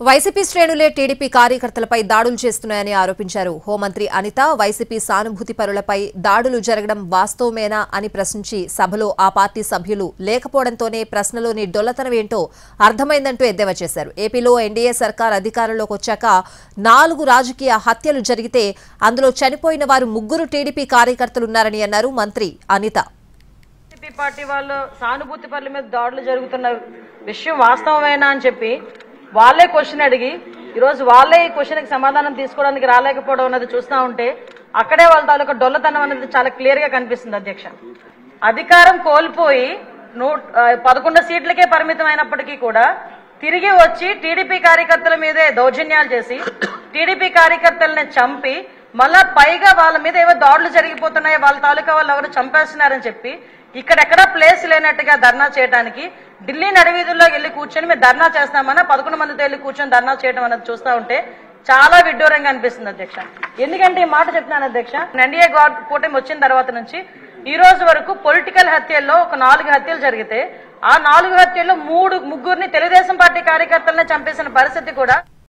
YCP శ్రేణులే TDP కార్యకర్తలపై దాడులు చేస్తున్నాయని ఆరోపించారు. హోంమంత్రి అనిత వైసీపీ సానుభూతి పరులపై దాడులు జరగడం వాస్తవమేనా అని ప్రశ్నించి సభలో ఆ పార్టీ సభ్యులు లేకపోవడంతోనే ప్రశ్నలోని డొల్లతనం ఏంటో అర్థమైందంటూ ఎద్దేవా చేశారు. ఏపీలో ఎన్డీఏ సర్కార్ అధికారంలోకి వచ్చాక 4 రాజకీయ హత్యలు జరిగితే అందులో చనిపోయిన వారు 3 టీడీపీ కార్యకర్తలున్నారని అన్నారు మంత్రి అనిత. పార్టీ వాళ్ళు సానుభూతి పరుల మీద దాడులు జరుగుతున్న విషయం వాస్తవమేనా అని చెప్పి వాళ్ళే క్వశ్చన్ అడిగి ఈరోజు వాళ్ళే ఈ క్వశ్చన్కి సమాధానం తీసుకోవడానికి రాలేకపోవడం అన్నది చూస్తూ ఉంటే అక్కడే వాళ్ళ తాలూకా డొల్లతనం అనేది చాలా క్లియర్ గా కనిపిస్తుంది. అధ్యక్ష, అధికారం కోల్పోయి 11 సీట్లకే పరిమితం అయినప్పటికీ కూడా తిరిగి వచ్చి టీడీపీ కార్యకర్తల మీదే దౌర్జన్యాలు చేసి టీడీపీ కార్యకర్తలని చంపి మళ్ళా పైగా వాళ్ళ మీద ఏవో దాడులు జరిగిపోతున్నాయో వాళ్ళ తాలూకా వాళ్ళు ఎవరు చంపేస్తున్నారని చెప్పి ఇక్కడెక్కడా ప్లేస్ లేనట్టుగా ధర్నా చేయడానికి ఢిల్లీ నడివీధుల్లో వెళ్లి కూర్చొని మేము ధర్నా చేస్తామన్నా 11 మందితో వెళ్లి కూర్చొని ధర్నా చేయడం అన్నది చూస్తూ ఉంటే చాలా విడ్డూరంగా అనిపిస్తుంది. అధ్యక్ష, ఎందుకంటే ఈ మాట చెప్తున్నాను అధ్యక్ష, ఎన్డీఏ కూటమి వచ్చిన తర్వాత నుంచి ఈ రోజు వరకు పొలిటికల్ హత్యల్లో ఒక 4 హత్యలు జరిగితే ఆ 4 హత్యల్లో 3 ముగ్గురిని తెలుగుదేశం పార్టీ కార్యకర్తలనే చంపేసిన పరిస్థితి కూడా